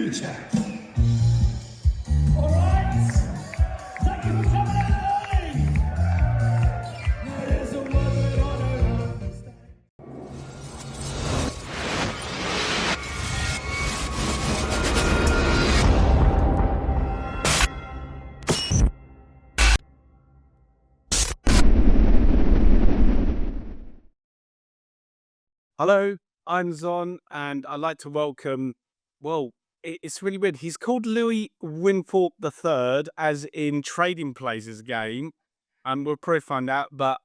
Gertcha. All right. Thank you for coming out early. There's a word that I don't understand. Hello, I'm Zon, and I'd like to welcome. Well, it's really weird. He's called Louis Winthorpe III, as in Trading Places game, and we'll probably find out. But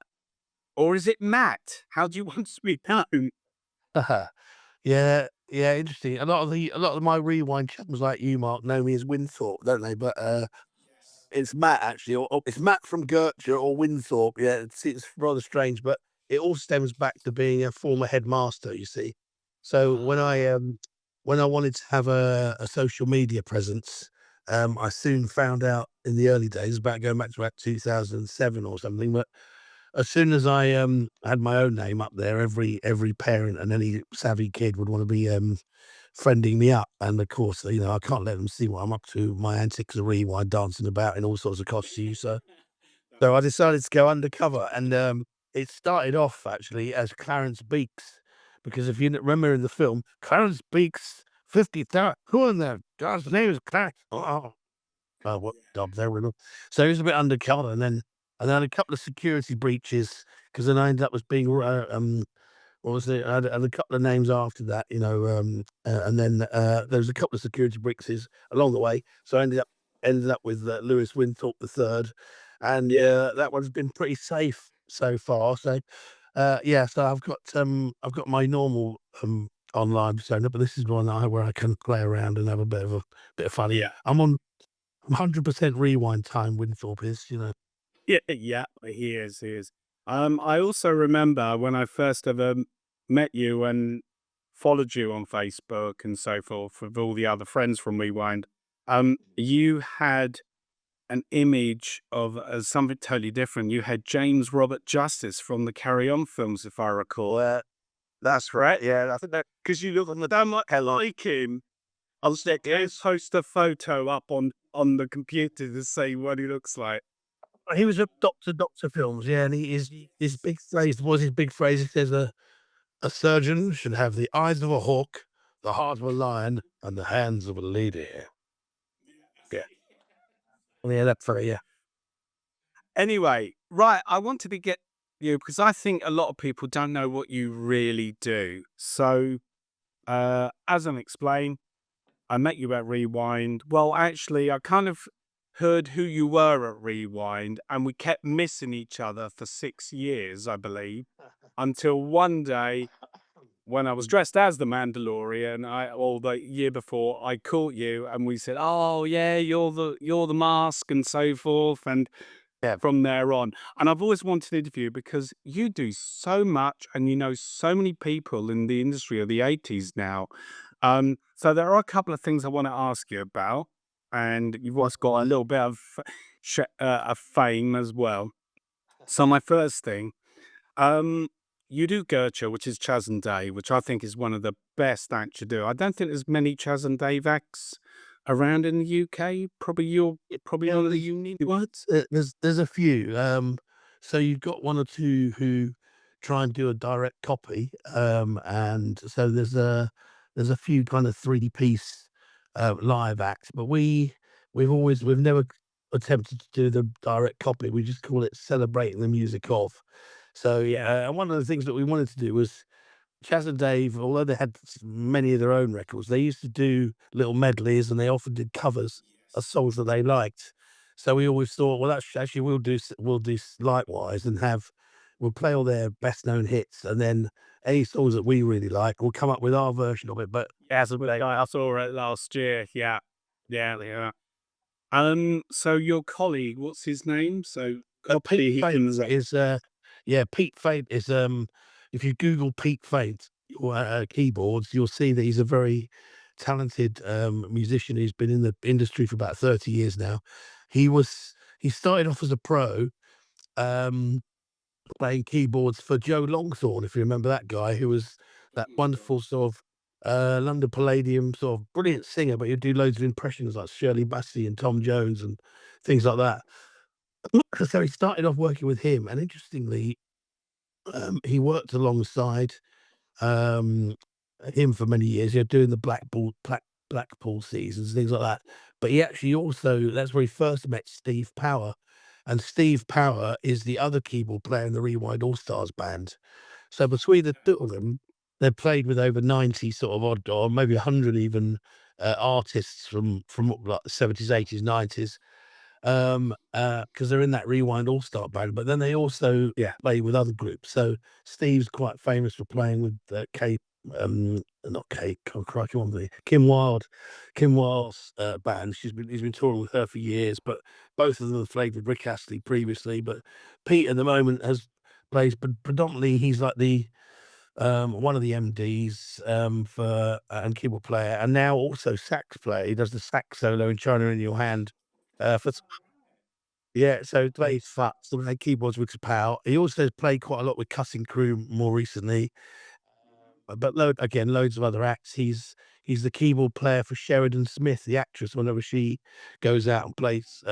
or is it Matt? How do you want to be known? Yeah, yeah, interesting. A lot of my rewind chums like you, Mark, know me as Winthorpe, don't they? But it's Matt actually, or it's Matt from Gertcha or Winthorpe. Yeah, it's rather strange, but it all stems back to being a former headmaster. You see, so when I wanted to have a social media presence, I soon found out in the early days, about going back to about 2007 or something, but as soon as I had my own name up there, every parent and any savvy kid would want to be friending me up, and of course, I can't let them see what I'm up to, my antics of rewind, dancing about in all sorts of costumes. So I decided to go undercover, and it started off actually as Clarence Beaks, because if you remember in the film, Clarence Beaks, 50,000. Who in there? God's name is Clarence. What job there with them. So it was a bit undercover, and then a couple of security breaches, because then I ended up as being what was it? I had a couple of names after that, and then there was a couple of security breaches along the way. So I ended up with Louis Winthorpe III, and that one's been pretty safe so far. So yeah, so I've got my normal online persona, but this is one where I can play around and have a bit of fun. Yeah, I'm on 100% rewind time. Winthorpe is. yeah, he is. He is. I also remember when I first ever met you and followed you on Facebook and so forth with all the other friends from Rewind. You had an image of something totally different. You had James Robert Justice from the Carry On films, if I recall. Well, that's right. Yeah, I think that because you look on the Damn headline. like him. I was like, let's post a photo up on the computer to see what he looks like. He was a Doctor films, yeah, and his big phrase was his big phrase. He says, "A surgeon should have the eyes of a hawk, the heart of a lion, and the hands of a lady." Yeah, yeah, that's very yeah. Anyway, right, I wanted to get you because I think a lot of people don't know what you really do. So, as I explained, I met you at Rewind. Well, actually, I kind of heard who you were at Rewind, and we kept missing each other for 6 years, I believe, until one day when I was dressed as the Mandalorian, or the year before, I caught you, and we said, "Oh yeah, you're the mask," and so forth, and Yeah, from there on. And I've always wanted to interview you because you do so much, and you know so many people in the industry of the 80s now. So there are a couple of things I want to ask you about, and you've also got a little bit of fame as well. So my first thing, um, you do Gertcha, which is Chaz and Dave, which I think is one of the best acts you do. I don't think there's many Chaz and Dave acts around in the UK. Probably you're probably yeah. one of the unique ones. There's a few. So you've got one or two who try and do a direct copy, and so there's a few kind of 3 piece live acts, but we've never attempted to do the direct copy. We just call it celebrating the music of. So yeah, and one of the things that we wanted to do was Chaz and Dave, although they had many of their own records, they used to do little medleys, and they often did covers of songs that they liked. So we always thought, well, that's actually we'll do likewise, and we'll play all their best known hits, and then any songs that we really like, we'll come up with our version of it. But Yes, but I saw it last year. Yeah, yeah, yeah. So your colleague, what's his name? So hopefully Pete he Faint can. is Pete Faint is if you Google Pete Faint keyboards, you'll see that he's a very talented musician. He's been in the industry for about 30 years now. He started off as a pro, um, playing keyboards for Joe Longthorne, if you remember that guy, who was that wonderful sort of London Palladium, sort of brilliant singer, but he'd do loads of impressions like Shirley Bassey and Tom Jones and things like that. So he started off working with him, and interestingly, he worked alongside um, him for many years. Doing the Blackpool seasons, things like that. But he actually also that's where he first met Steve Power, and Steve Power is the other keyboard player in the Rewind All Stars band. So between the two of them, they've played with over 90 sort of odd, or maybe 100 even, artists from like the 70s, 80s, 90s. 'Cause they're in that Rewind All-Star band, but then they also play with other groups. So Steve's quite famous for playing with, Kate, not Kate, oh crikey, what am I Kim Wilde. Kim Wilde's, band. He's been touring with her for years, but both of them have played with Rick Astley previously. But Pete at the moment plays predominantly, he's like the one of the MDs, for and keyboard player, and now also sax player. He does the sax solo in China in Your Hand, for so he plays sax and keyboards with Pow. He also has played quite a lot with Cussing Crew more recently, but loads of other acts. He's the keyboard player for Sheridan Smith, the actress, whenever she goes out and plays,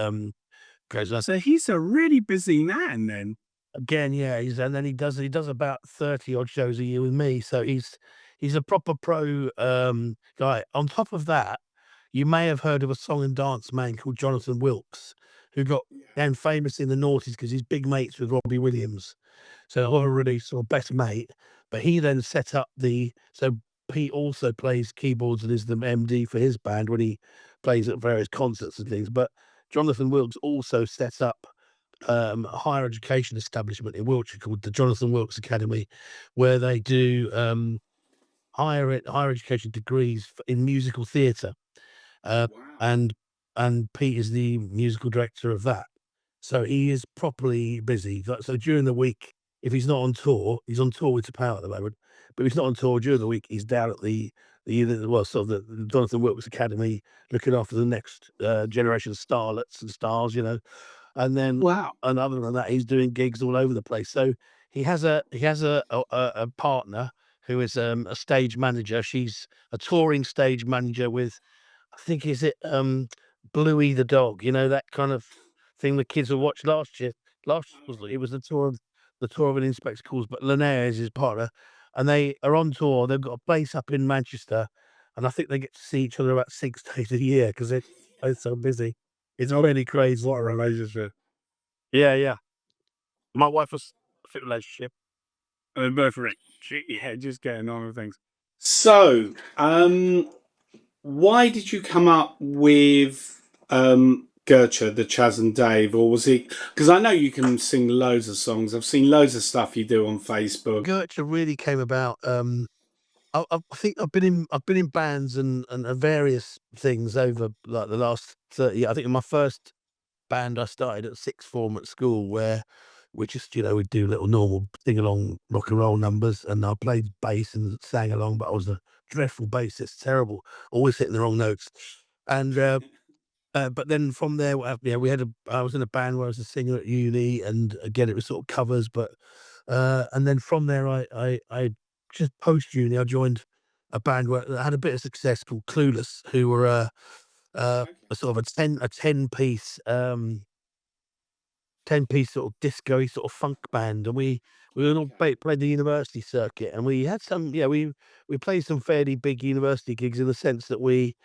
goes out. So he's a really busy man then. Again, yeah, and then he does about 30 odd shows a year with me, so he's a proper pro, guy. On top of that, you may have heard of a song and dance man called Jonathan Wilkes, who got then famous in the noughties because he's big mates with Robbie Williams. So already sort of best mate. But he then set up so Pete also plays keyboards and is the MD for his band when he plays at various concerts and things. But Jonathan Wilkes also set up a higher education establishment in Wiltshire called the Jonathan Wilkes Academy, where they do higher education degrees in musical theatre. Wow. And Pete is the musical director of that. So he is properly busy. So during the week, if he's not on tour, he's on tour with Power at the moment. But if he's not on tour during the week, he's down at the sort of the Jonathan Wilkes Academy, looking after the next generation of starlets and stars, And then Wow. and other than that, he's doing gigs all over the place. So he has a partner who is a stage manager. She's a touring stage manager with, I think, is it Bluey the dog? That kind of thing the kids will watch last year. It was the tour of an Inspector Calls, but Linnea is his partner, and they are on tour. They've got a place up in Manchester, and I think they get to see each other about 6 days a year because they're both so busy. It's really crazy. What a relationship. Yeah, yeah. My wife was a fit relationship. And they're both rich. Yeah, just getting on with things. So, why did you come up with Gertcha, the Chaz and Dave, or was it because I know you can sing loads of songs? I've seen loads of stuff you do on Facebook. Gertcha really came about. I think I've been in bands and various things over like the last 30. I think in my first band I started at sixth form at school, where we just we'd do little normal sing along rock and roll numbers, and I played bass and sang along, but I was a dreadful bassist, terrible, always hitting the wrong notes. And but then from there, I was in a band where I was a singer at uni, and again it was sort of covers, but and then from there I just post uni I joined a band that had a bit of success called Clueless, who were a sort of a 10-piece sort of disco-y sort of funk band, and we all played the university circuit, and we had some we played some fairly big university gigs in the sense that we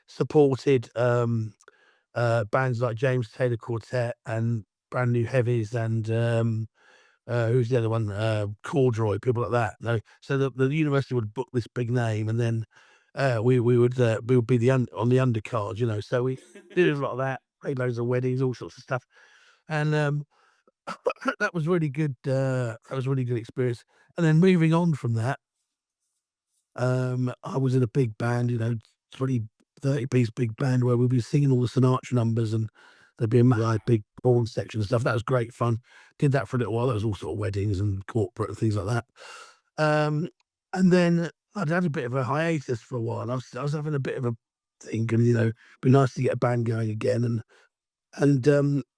supported bands like James Taylor Quartet and Brand New Heavies and who's the other one? Corduroy, people like that. No, so the university would book this big name, and then we would be on the undercard. So we did a lot of that, played loads of weddings, all sorts of stuff, and that was really good. That was a really good experience. And then moving on from that, I was in a big band, 20, 30-piece big band where we'd be singing all the Sinatra numbers, and there'd be a like, big horn section and stuff. That was great fun. Did that for a little while. That was all sort of weddings and corporate and things like that. And then I'd had a bit of a hiatus for a while. I was having a bit of a think, and it'd be nice to get a band going again. And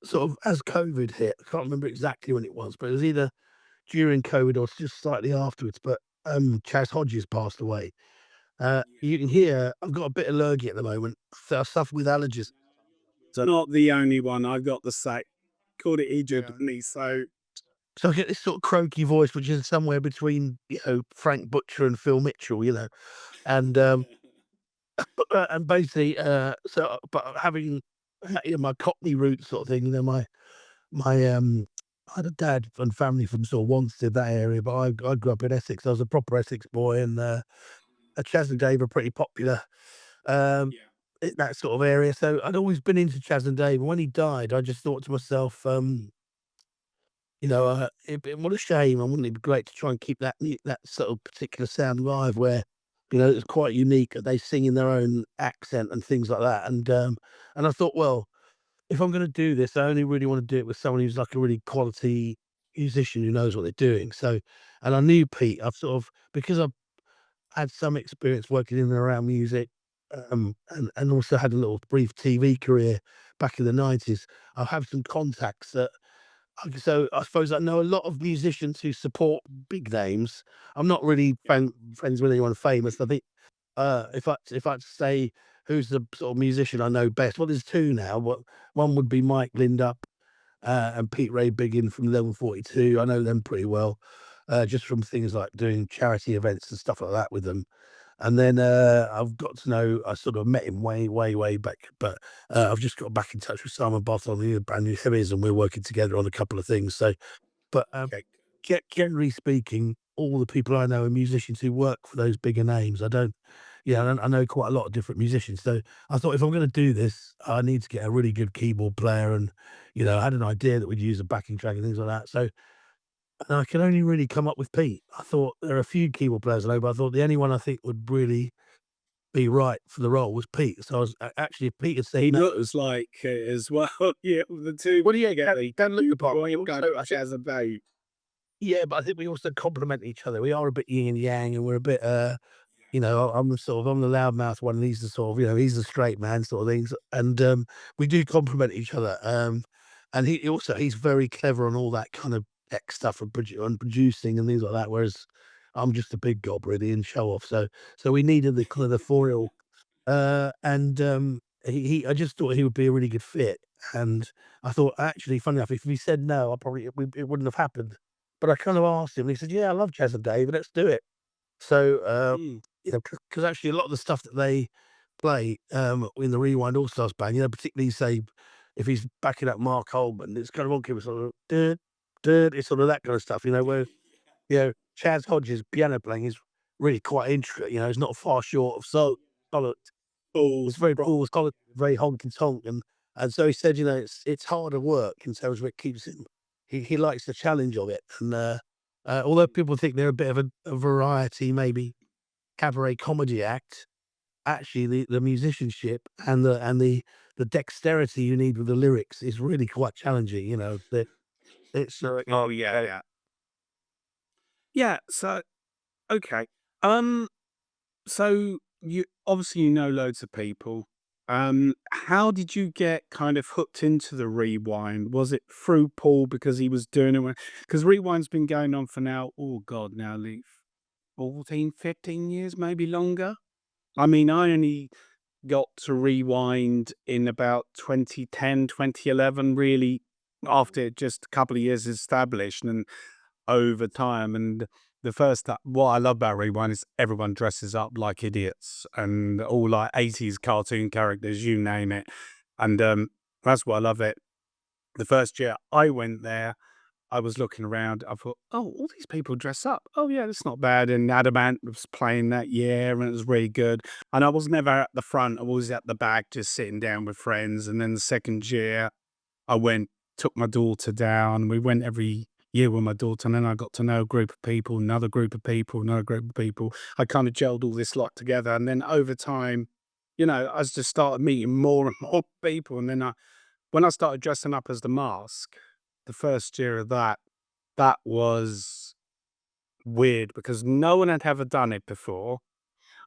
sort of as COVID hit, I can't remember exactly when it was, but it was either during COVID or just slightly afterwards. But Chaz Hodges passed away, You can hear I've got a bit of lurgy at the moment, so I suffer with allergies. So not the only one. I've got the same. Called it Egypt, so So I get this sort of croaky voice, which is somewhere between, Frank Butcher and Phil Mitchell, and, and basically, but having, my Cockney roots sort of thing, my I had a dad and family from sort of Wanstead, that area, but I grew up in Essex. I was a proper Essex boy, and, Chas and Dave are pretty popular, um, in that sort of area. So I'd always been into Chas and Dave, and when he died, I just thought to myself, what a shame, and wouldn't it be great to try and keep that sort of particular sound alive where, it's quite unique, they sing in their own accent and things like that, and I thought, well, if I'm gonna do this, I only really wanna do it with someone who's like a really quality musician who knows what they're doing, so and I knew Pete. I've sort of because I've had some experience working in and around music, and also had a little brief TV career back in the '90s. I have some contacts that so I suppose I know a lot of musicians who support big names. I'm not really friends with anyone famous. I think, if I had to say who's the sort of musician I know best, well, there's 2 now, but one would be Mike Lindup, and Pete Ray Biggin from Level 42. I know them pretty well, just from things like doing charity events and stuff like that with them. And then, I've got to know I sort of met him way, way, way back, but, I've just got back in touch with Simon Bottle, the brand new Heavies, and we're working together on a couple of things. So, but, okay. generally speaking, all the people I know are musicians who work for those bigger names. I don't yeah, I know quite a lot of different musicians. So I thought if I'm gonna do this, I need to get a really good keyboard player, and, I had an idea that we'd use a backing track and things like that. So and I could only really come up with Pete. I thought there are a few keyboard players I know, but I thought the only one I think would really be right for the role was Pete. So I was actually, if Pete had said He no. looks like it as well. Yeah, the two. Well, yeah, Together. Dan looked the part. Boy, Also, go I think, Chas and Dave. yeah, but I think we also complement each other. We are a bit yin and yang, and we're a bit, I'm the loudmouth one, and he's the sort of, he's the straight man sort of things, and we do complement each other. And he's very clever on all that kind of tech stuff and, producing and things like that. Whereas I'm just a big gob really and show off. So we needed the kind of the foil, and I just thought he would be a really good fit. And I thought actually, funny enough, if he said no, it wouldn't have happened. But I kind of asked him, and he said, "Yeah, I love Chas and Dave, let's do it." So, Mm. because actually a lot of the stuff that they play, in the Rewind All Stars band, particularly say if he's backing up Mark Holman, it's kind of on sort of it's sort of that kind of stuff, where, Chaz Hodges' piano playing is really quite intricate, it's not far short of solid. It's very broad, solid, very honky tonk, and so he said, it's harder work in terms of it keeps him. He likes the challenge of it, and although people think they're a bit of a variety, maybe cabaret comedy act, actually the musicianship and the dexterity you need with the lyrics is really quite challenging. That it's Oh yeah. Yeah. So okay. Um. So you obviously loads of people. How did you get kind of hooked into the Rewind? Was it through Paul because he was doing it? Because Rewind's been going on for now. Oh God, now leave 14, 15 years, maybe longer. I mean, I only got to Rewind in about 2010, 2011, really, after just a couple of years established and over time. And what I love about Rewind is everyone dresses up like idiots and all like 80s cartoon characters, you name it. And that's what I love it. The first year I went there, I was looking around. I thought, oh, all these people dress up. Oh, yeah, that's not bad. And Adamant was playing that year, and it was really good. And I was never at the front. I was at the back, just sitting down with friends. And then the second year, I went, took my daughter down. We went every year with my daughter, and then I got to know a group of people, another group of people, another group of people. I kind of gelled all this lot together. And then over time, I just started meeting more and more people. And then when I started dressing up as the Mask, the first year of that was weird because no one had ever done it before.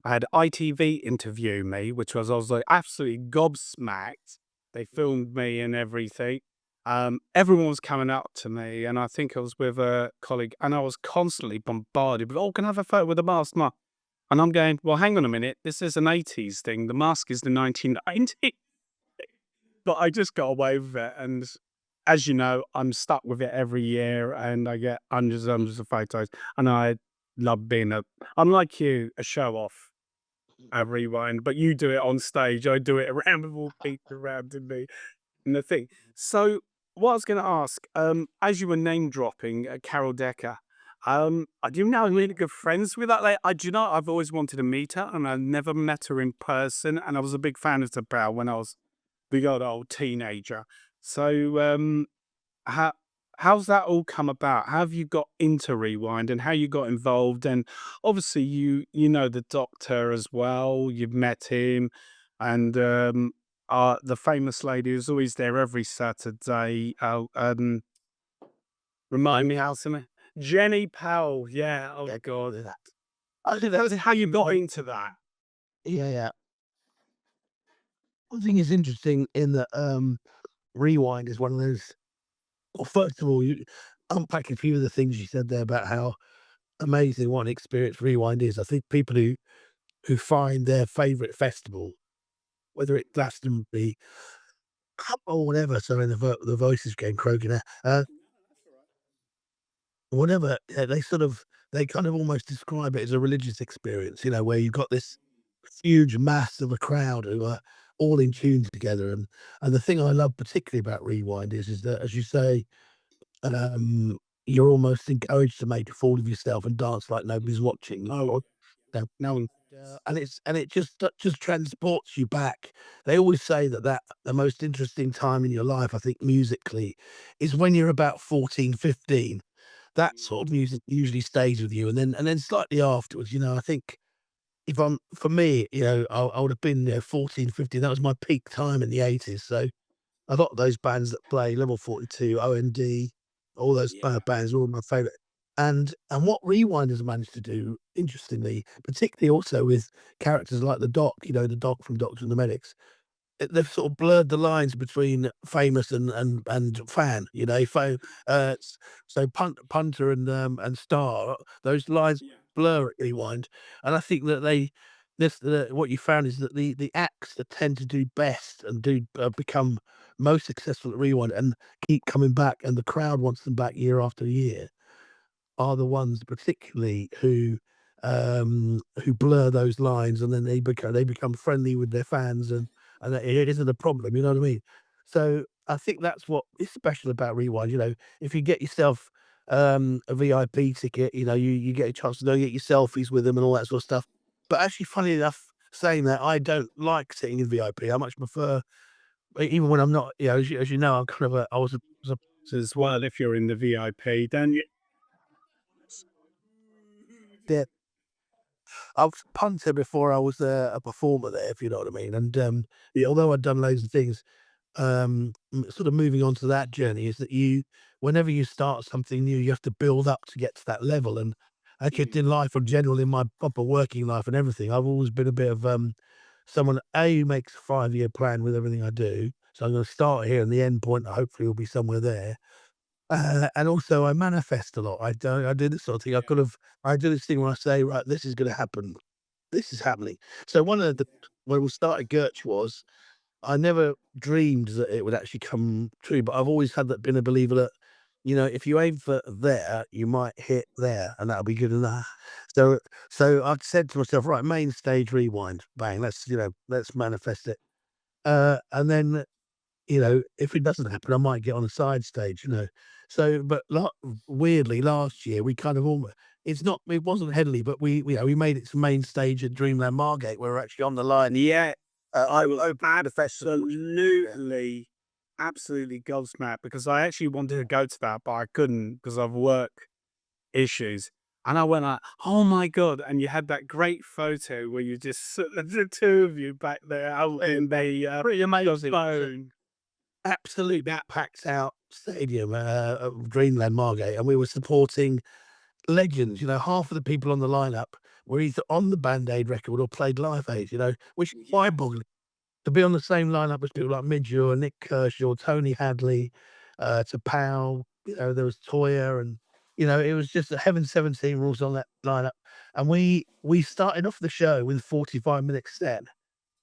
I had ITV interview me, I was like absolutely gobsmacked. They filmed me and everything. Everyone was coming up to me, and I think I was with a colleague, and I was constantly bombarded with, "Oh, can I have a photo with the Mask?" And And I'm going, well, hang on a minute. This is an 80s thing. The Mask is the 1990s. But I just got away with it. And as you know, I'm stuck with it every year and I get hundreds and hundreds of photos. And I love being I'm like you, a show off at Rewind, but you do it on stage. I do it around with all people around me and the thing. So what I was going to ask, as you were name dropping Carole Decker, I do know I'm really good friends with that. Like, do you know, I've always wanted to meet her and I never met her in person. And I was a big fan of the Bell when I was the old teenager. So, how how's that all come about? How have you got into Rewind and how you got involved? And obviously, you know the Doctor as well. You've met him, and the famous lady who's always there every Saturday. Remind me how's her name? Jenny Powell. Yeah. Oh Yeah, God. that. I think That that's was how you got into that. yeah, yeah. I think it's interesting in that Rewind is one of those. Well, first of all, you unpack a few of the things you said there about how amazing what an experience Rewind is. I think people who find their favourite festival, whether it's Glastonbury or whatever, sorry, the voice is getting croaky now. Whatever, they kind of almost describe it as a religious experience, where you've got this huge mass of a crowd who are all in tune together. And the thing I love particularly about Rewind is that, as you say, um, you're almost encouraged to make a fool of yourself and dance like nobody's watching. Oh No, no. and it just transports you back. They always say that the most interesting time in your life, I think musically, is when you're about 14, 15. That sort of music usually stays with you, and then slightly afterwards, I think if I'm for me, I would have been, 14, 15. That was my peak time in the 80s. So a lot of those bands that play Level 42, OMD, all those bands are all my favorite. And what Rewind has managed to do, interestingly, particularly also with characters like the Doc, the Doc from Doctor and the Medics, they've sort of blurred the lines between famous and fan, so punter and star, those lines blur at Rewind. And I think that what you found is that the acts that tend to do best and become most successful at Rewind and keep coming back, and the crowd wants them back year after year, are the ones particularly who blur those lines, and then they become friendly with their fans, and it isn't a problem, you know what I mean? So I think that's what is special about Rewind. If you get yourself a VIP ticket, you get a chance to go get your selfies with them and all that sort of stuff. But actually, funny enough, saying that, I don't like sitting in VIP. I much prefer, even when I'm not, as you know, I'm kind of As well, if you're in the VIP, then you a I was a punter before I was a performer there, if you know what I mean. And although I'd done loads of things, sort of moving on to that journey is that whenever you start something new, you have to build up to get to that level. And I kept in life in general, in my proper working life and everything, I've always been a bit of someone who makes a 5-year plan with everything I do. So I'm going to start here, and the end point hopefully will be somewhere there. And also I manifest a lot. I do this sort of thing. I do this thing where I say, right, this is going to happen. This is happening. So one of the when we started Gertch was I never dreamed that it would actually come true, but I've always had that been a believer that, if you aim for there, you might hit there, and that'll be good enough. So I've said to myself, right, main stage Rewind, bang, let's manifest it. And then if it doesn't happen, I might get on a side stage. So, but weirdly, last year we kind of almost, it wasn't Headley, but we made it to main stage at Dreamland Margate, where we're actually on the line. yeah, I will open the festival. absolutely, absolutely gobsmacked because I actually wanted to go to that, but I couldn't because of work issues. And I went like, oh my God. And you had that great photo where you just, the two of you back there out in the Pretty amazing. phone. Absolutely, that packed out stadium of Dreamland Margate, and we were supporting legends. Half of the people on the lineup were either on the Band Aid record or played Live Aid. Which is mind-boggling. To be on the same lineup as people like Midge or Nick Kershaw, Tony Hadley, to Powell, there was Toya, and You know, it was just a Heaven 17 rules on that lineup, and we started off the show with a 45-minute set.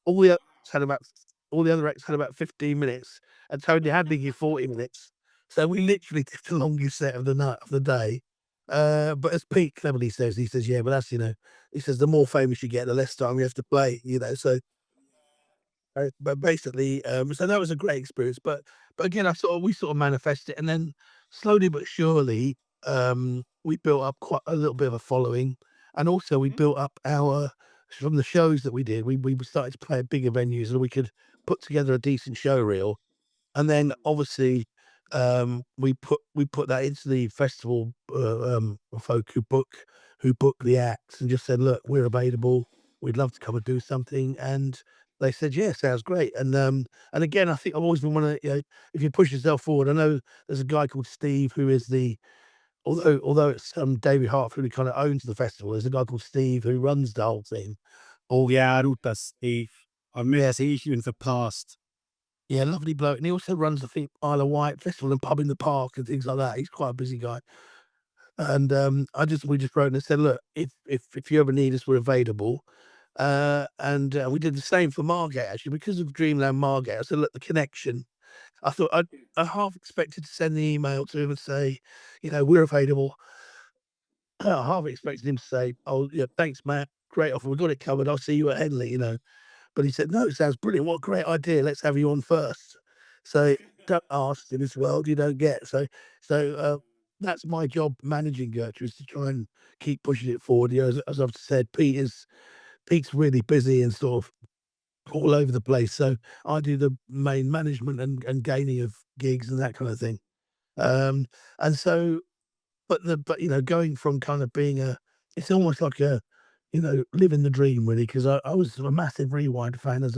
All the others had about all the other acts had about 15 minutes, and Tony Hadley gave 40 minutes. So we literally did the longest set of the night of the day. But as Pete cleverly says, he says, "Yeah, but that's, he says, the more famous you get, the less time you have to play, so but basically, so that was a great experience. But again, we sort of manifest it, and then slowly but surely, we built up quite a little bit of a following, and also we built up our from the shows that we did. We started to play at bigger venues, and we could put together a decent show reel. And then obviously, we put that into the festival, folk who book the acts and just said, "Look, we're available. We'd love to come and do something." And they said, "Yeah, sounds great." And again, I think I've always been one of if you push yourself forward. I know there's a guy called Steve who is the although it's David Hartford who kind of owns the festival. There's a guy called Steve who runs the whole thing. Oh yeah, I know that Steve. I've met Yeah, Steve in the past. yeah, lovely bloke, and he also runs the Isle of Wight festival and pub in the park and things like that. He's quite a busy guy. And we just wrote and said, "Look, if you ever need us, we're available." And we did the same for Margate actually because of Dreamland Margate. I said, "Look, the connection." I half expected to send the email to him and say, "We're available." I half expected him to say, "Oh, yeah, thanks, Matt. Great offer. We've got it covered. I'll see you at Henley." But he said, "No, it sounds brilliant. What a great idea. Let's have you on first." So don't ask in this world, you don't get. So that's my job managing Gertcha, is to try and keep pushing it forward. As I've said, Pete's really busy and sort of all over the place. So I do the main management and gaining of gigs and that kind of thing. Um, and so, but going from kind of being it's almost like living the dream really, because I was a massive Rewind fan as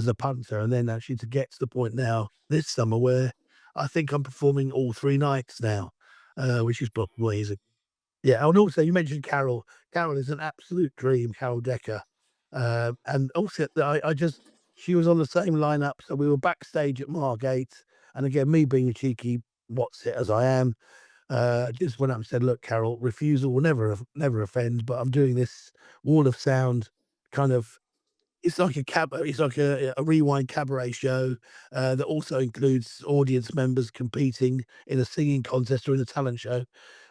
a punter, and then actually to get to the point now this summer where I think I'm performing all 3 nights now, which is amazing. Yeah, and also you mentioned Carole. Carole is an absolute dream, Carole Decker. And also I just she was on the same lineup, so we were backstage at Margate, and again, me being a cheeky what's it as I am, just went up and said, "Look, Carole, refusal will never offend, but I'm doing this Wall of Sound kind of it's like a Rewind cabaret show, that also includes audience members competing in a singing contest or in a talent show.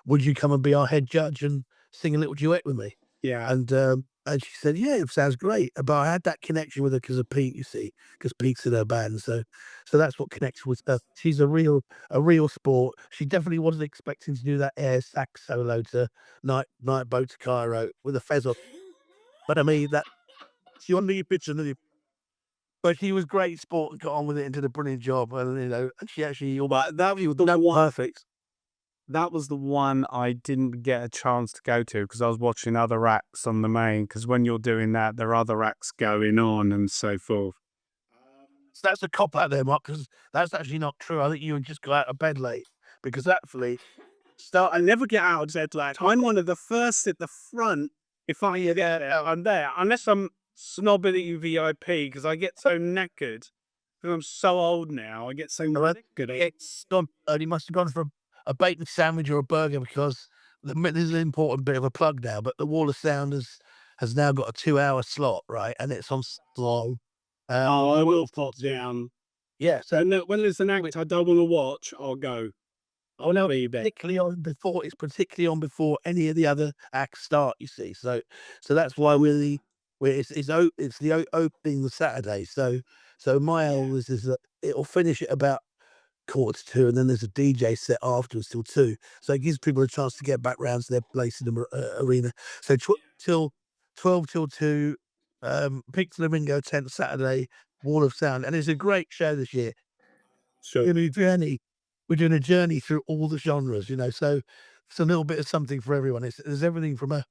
Would you come and be our head judge and sing a little duet with me?" Yeah. And she said, "Yeah, it sounds great." But I had that connection with her because of Pete, you see, because Pete's in her band. So that's what connects with her. She's a real sport. She definitely wasn't expecting to do that air sax solo to Night Boat to Cairo with a fez on. But I mean that she on the picture, but she was great sport and got on with it and did a brilliant job. And she actually But that was the no one. perfect. That was the one I didn't get a chance to go to because I was watching other acts on the main. Because when you're doing that, there are other acts going on and so forth. So that's a cop out there, Mark, because that's actually not true. I think you would just go out of bed late because actually So I never get out of bed late. I'm one of the first at the front. If I get there, I'm there. Unless I'm snobbing at you VIP because I get so knackered. Because I'm so old now, I get so knackered. it's gone. He must have gone for a bacon sandwich or a burger because there's an important bit of a plug now. But the Wall of Sound has now got a 2-hour slot, right? And it's on slow. Oh, I will pop down. Yeah, so And when there's an act I don't want to watch, I'll go. oh no, Be there. it's particularly on before any of the other acts start, you see. So that's why it's the opening the Saturday. So my eldest is that it'll finish at about 1:45, and then there's a DJ set afterwards till 2. So it gives people a chance to get back round to their place in the arena. So till 12 till 2, Pink Flamingo tent Saturday, Wall of Sound, and it's a great show this year. So In a journey. We're doing a journey through all the genres. So it's a little bit of something for everyone. There's everything from a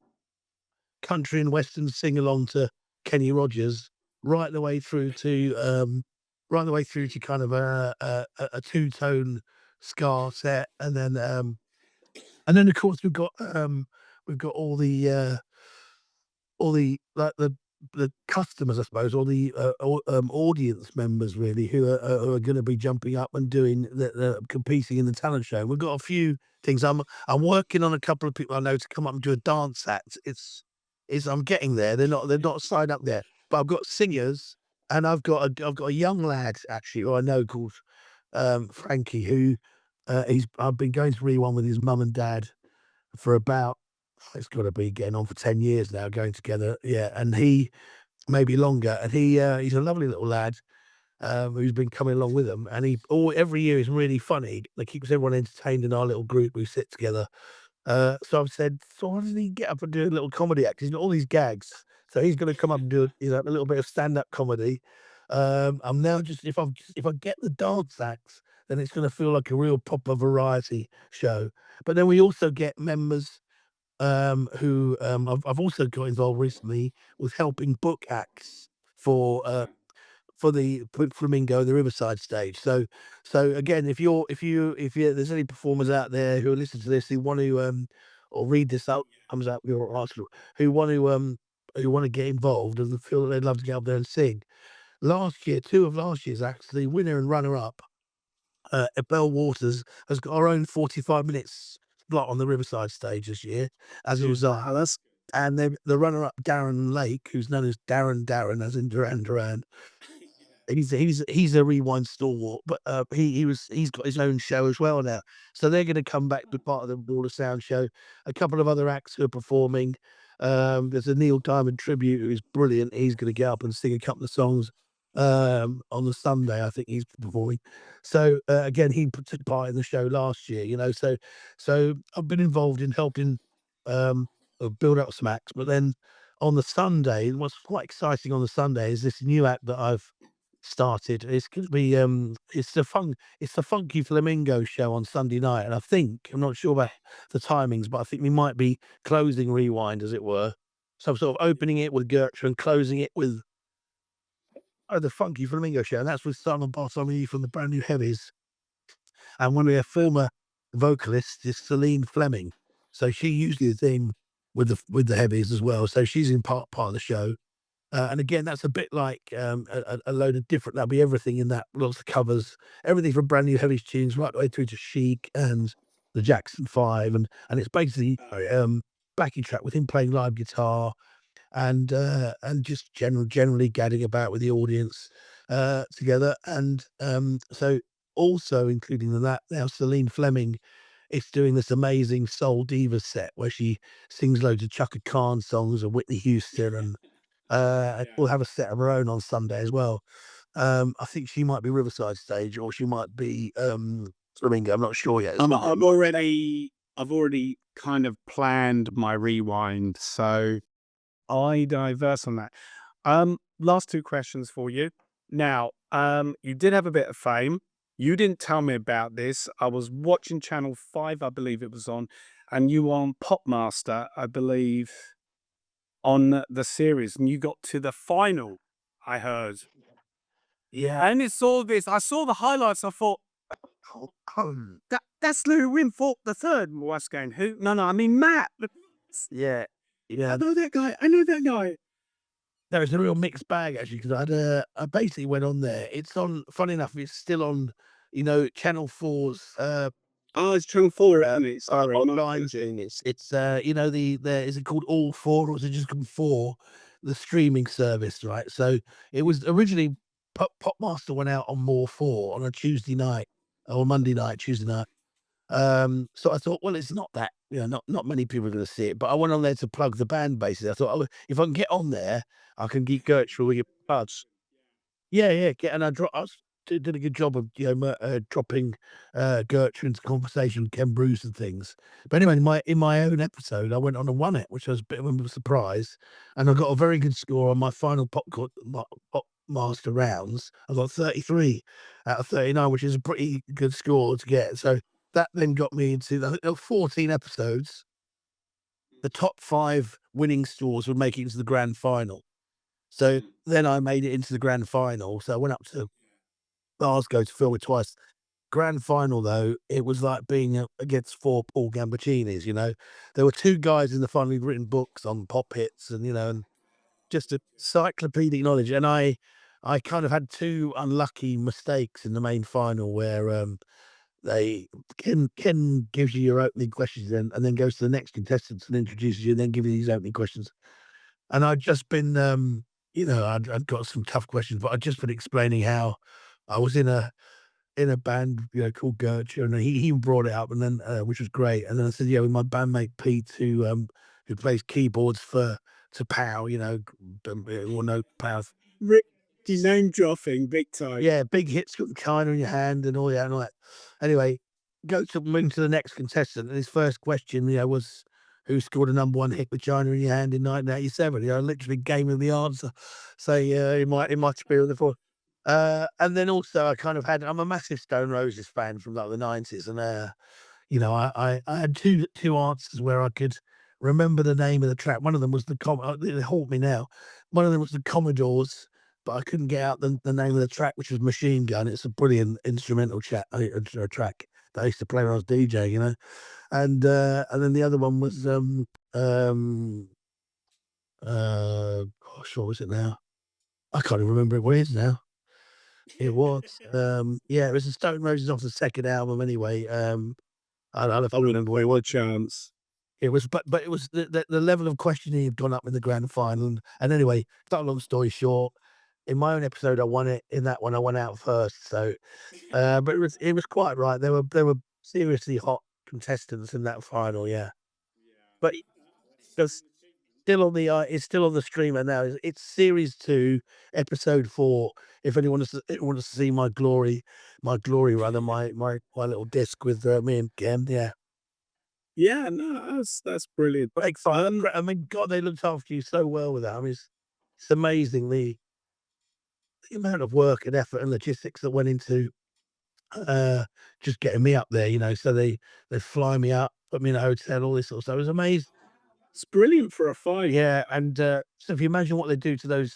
country and western sing along to Kenny Rogers, right the way through to kind of a two-tone ska set, and then of course we've got all the like the customers, I suppose, or the audience members really who are going to be jumping up and doing the competing in the talent show. We've got a few things. I'm working on a couple of people I know to come up and do a dance act. It's I'm getting there. They're not signed up there, but I've got singers and I've got a young lad actually who I know called Frankie who I've been going to Rewind with his mum and dad for about it's got to be getting on for 10 years now, going together. Yeah, and he maybe longer, and he's a lovely little lad who's been coming along with them, and every year is really funny. That keeps everyone entertained in our little group. We sit together. So I've said, so why doesn't he get up and do a little comedy act? He's got all these gags, so he's going to come up and do a little bit of stand up comedy. I'm now just if I get the dance acts, then it's going to feel like a real proper variety show. But then we also get members who I've also got involved recently with helping book acts for the Flamingo, the Riverside stage. So again, if there's any performers out there who are listening to this who want to or read this out comes out with your article who want to get involved and feel that they'd love to get up there and sing. Last year, two of last year's acts, the winner and runner up, Belle Waters has got her own 45 minutes slot on the Riverside stage this year as a result. And then the runner-up, Darren Lake, who's known as Darren, as in Duran Duran, he's a Rewind stalwart, but he's got his own show as well now. So they're going to come back to part of the Wall of Sound show. A couple of other acts who are performing. There's a Neil Diamond tribute who's brilliant. He's going to get up and sing a couple of songs on the Sunday. I think he's performing. So again, he took part in the show last year. So I've been involved in helping build up some acts, but then on the Sunday, what's quite exciting on the Sunday is this new act that I've started. It's going to be it's the Funky Flamingo show on Sunday night, and I'm not sure about the timings, but I think we might be closing Rewind, as it were. So I'm sort of opening it with Gertcha and closing it with the Funky Flamingo show, and that's with Simon Bartholomew from the Brand New Heavies, and one of their former vocalists is Celine Fleming. So she usually the theme with the Heavies as well. So she's in part of the show. And again, that's a bit like a load of different. That'll be everything in that. Lots of covers, everything from Brand New Heavies tunes right the way through to Chic and the Jackson 5, and it's basically backing track with him playing live guitar and just generally gadding about with the audience together. And so also including in that now Celine Fleming is doing this amazing soul diva set where she sings loads of Chaka Khan songs and Whitney Houston and we'll have a set of her own on Sunday as well. I think she might be Riverside stage or she might be Flamingo. I'm not sure yet. I've already kind of planned my Rewind, so I diverse on that. Last two questions for you. Now, you did have a bit of fame. You didn't tell me about this. I was watching Channel 5, I believe it was on, and you were on Popmaster, I believe, on the series, and you got to the final, I heard. Yeah. And it's all this. I saw the highlights. I thought, that's Louis Winthorpe III. Well, I was going, who? No, I mean Matt. Yeah. I know that guy. I know that guy. No, it's a real mixed bag actually because I basically went on there. It's on. Funny enough, it's still on. Channel 4's. It's Channel 4, isn't it? Sorry, online thing. It's is it called All 4 or is it just called 4? The streaming service, right? So it was originally Popmaster went out on More 4 on a Tuesday night or Monday night, Tuesday night. So I thought, well, it's not that, not many people are going to see it, but I went on there to plug the band basically. I thought, oh, if I can get on there, I can get Gertcha with your buds. Yeah, and I did a good job of dropping Gertcha into conversation with Ken Bruce and things. But anyway, in my own episode, I went on and won it, which was a bit of a surprise, and I got a very good score on my final pop master rounds. I got 33 out of 39, which is a pretty good score to get. So that then got me into there were 14 episodes. The top 5 winning scores would make it into the grand final. So then I made it into the grand final. So I went up to Glasgow to film it twice. Grand final, though, it was like being against 4 Paul Gambaccini's, There were 2 guys in the final who'd written books on pop hits and just a encyclopedic knowledge. And I kind of had two unlucky mistakes in the main final where they Ken gives you your opening questions and then goes to the next contestants and introduces you and then gives you these opening questions. And I'd just been I'd got some tough questions, but I'd just been explaining how I was in a band, called Gertcha, and he brought it up, and then which was great. And then I said, yeah, with my bandmate Pete, who plays keyboards to Pow, all know Pow. He's name dropping big time. Yeah, big hits, got the China in your hand, and all that, and all that. Anyway, move to the next contestant, and his first question, was who scored a number one hit with China in your hand in 1987. Literally gave him the answer. So in my spirit before. And then also I'm a massive Stone Roses fan from like the 90s, and I had two answers where I could remember the name of the track. One of them was they haunt me now. One of them was the Commodores, but I couldn't get out the name of the track, which was Machine Gun. It's a brilliant instrumental track that I used to play when I was DJing, and then the other one was gosh, what was it now? I can't even remember what it is now. It was it was the Stone Roses off the second album anyway. I don't know if I remember what it was. Chance. It was, but it was the level of questioning had gone up in the grand final. And anyway, cut a long story short, in my own episode, I won it. In that one, I went out first. So, but it was quite right. There were seriously hot contestants in that final. Yeah, but it's still on it's still on the streamer now. It's series 2, episode 4. If anyone wants to see my glory run and my little disc with me and Ken, yeah. Yeah, no, that's brilliant. Great fun. I mean, God, they looked after you so well with that. I mean, it's amazing the amount of work and effort and logistics that went into just getting me up there. So they fly me up, put me in a hotel, all this sort of stuff. It was amazing. It's brilliant for a fight. Yeah, and so if you imagine what they do to the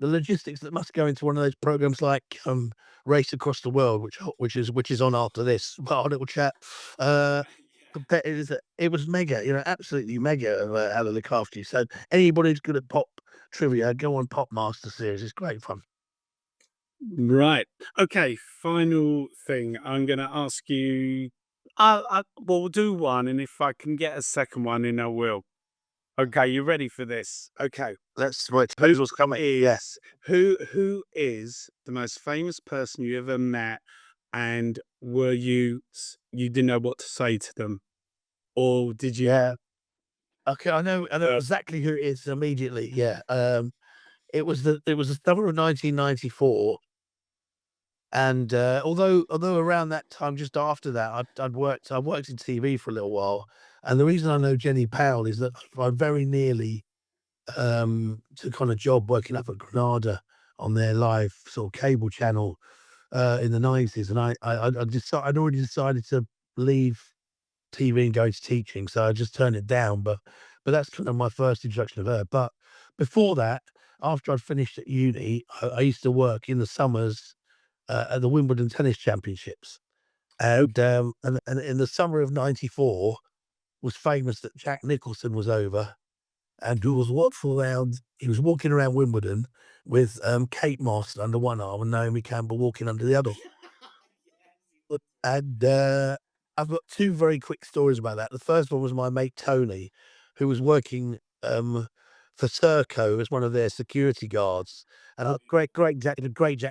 logistics that must go into one of those programs like Race Across the World, which is on after this, our little chat. It was mega, absolutely mega how they look after you. So anybody who's good at pop trivia, go on Pop Master Series. It's great fun. Right. Okay. Final thing. I'm going to ask you. We'll do one, and if I can get a second one in, I will. Okay, you ready for this? Okay. That's right. Proposals coming. Yes. Who is the most famous person you ever met, and were you didn't know what to say to them, or did you? Yeah. Okay, I know exactly who it is immediately. Yeah. It was the summer of 1994. And although around that time, just after that, I worked in TV for a little while, and the reason I know Jenny Powell is that I very nearly took on a job working up at Granada on their live sort of cable channel in the 90s, and I'd already decided to leave TV and go into teaching, so I just turned it down. But that's kind of my first introduction of her. But before that, after I'd finished at uni, I used to work in the summers at the Wimbledon Tennis Championships. And in the summer of 94 was famous that Jack Nicholson was over and he was walking around Wimbledon with Kate Moss under one arm and Naomi Campbell walking under the other. And I've got two very quick stories about that. The first one was my mate Tony, who was working for Serco as one of their security guards. And a great Jack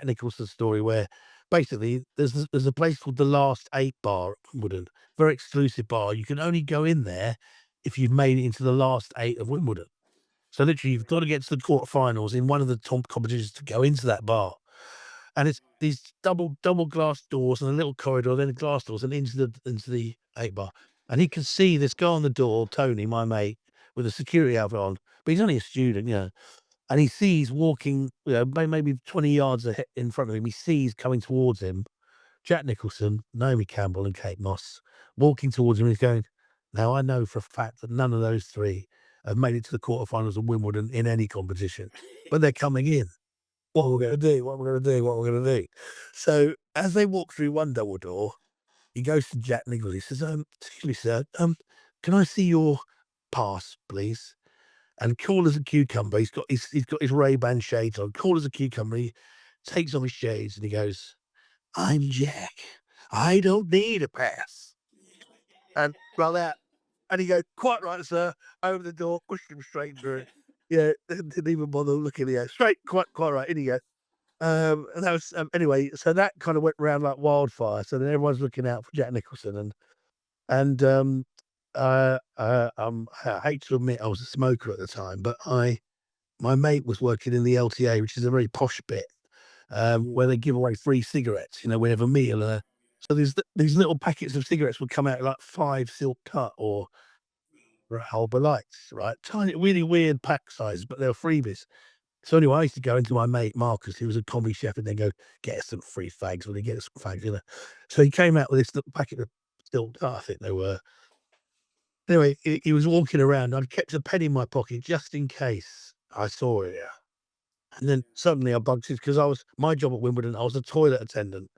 Nicholson story where basically there's a place called the Last 8 bar at Wimbledon, very exclusive bar. You can only go in there if you've made it into the last 8 of Wimbledon. So literally, you've got to get to the quarterfinals in one of the top competitions to go into that bar. And it's these double glass doors and a little corridor, then the glass doors and into the 8 bar. And he can see this guy on the door, Tony, my mate, with a security outfit on, but he's only a student, and he sees walking, maybe 20 yards ahead in front of him. He sees coming towards him Jack Nicholson, Naomi Campbell, and Kate Moss walking towards him. And he's going, now I know for a fact that none of those three have made it to the quarterfinals of Wimbledon in any competition, but they're coming in. What we're going to do, what we're going to do, what we're going to do. So as they walk through one double door, he goes to Jack Nicholson. He says, excuse me, sir, can I see your pass, please? and cool as a cucumber. He's got his Ray-Ban shades on, cool as a cucumber. He takes off his shades and he goes, "I'm Jack. I don't need a pass." And roll out. And he goes, "Quite right, sir." Over the door, pushed him straight through. Yeah, didn't even bother looking. Yeah, straight, quite right. In he goes. And that was anyway. So that kind of went around like wildfire. So then everyone's looking out for Jack Nicholson, and I hate to admit I was a smoker at the time, but my mate was working in the LTA, which is a very posh bit, where they give away free cigarettes. We have a meal. So these little packets of cigarettes would come out like 5 silk cut or Alba Lights, right? Tiny, really weird pack size, but they were freebies. So anyway, I used to go into my mate Marcus, who was a comedy chef, and then go, "Get us some free fags." Will he get us some fags? So he came out with this little packet of silk cut, I think they were. Anyway, he was walking around. I'd kept a pen in my pocket just in case I saw it. Yeah. And then suddenly I bugged it because my job at Wimbledon, I was a toilet attendant.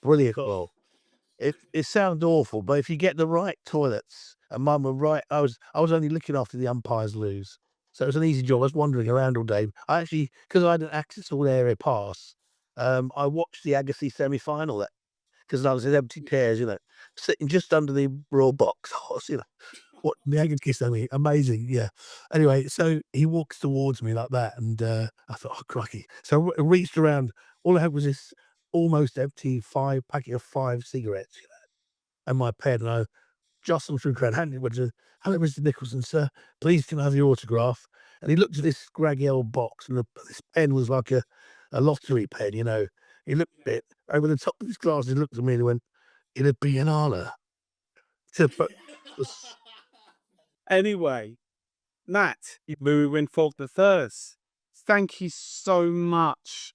Brilliant role. It sounds awful, but if you get the right toilets, and mine were right, I was only looking after the umpires lose. So it was an easy job. I was wandering around all day. I actually, because I had an accessible area pass, I watched the Agassi semi-final because I was in empty chairs, sitting just under the Royal box horse, what the Agassi semi, amazing, yeah. Anyway, so he walks towards me like that, and I thought, "Oh, crikey!" So I reached around. All I had was this almost empty packet of 5 cigarettes, and my pen, and I jostled through the crowd, handed it to Mr. Nicholson, "Sir, please can I have your autograph?" And he looked at this scraggy old box, and this pen was like a lottery pen, He looked at it over the top of his glasses. He looked at me and he went, "It'd be an honour." So, but Anyway, Matt, Louis Winthorpe III, thank you so much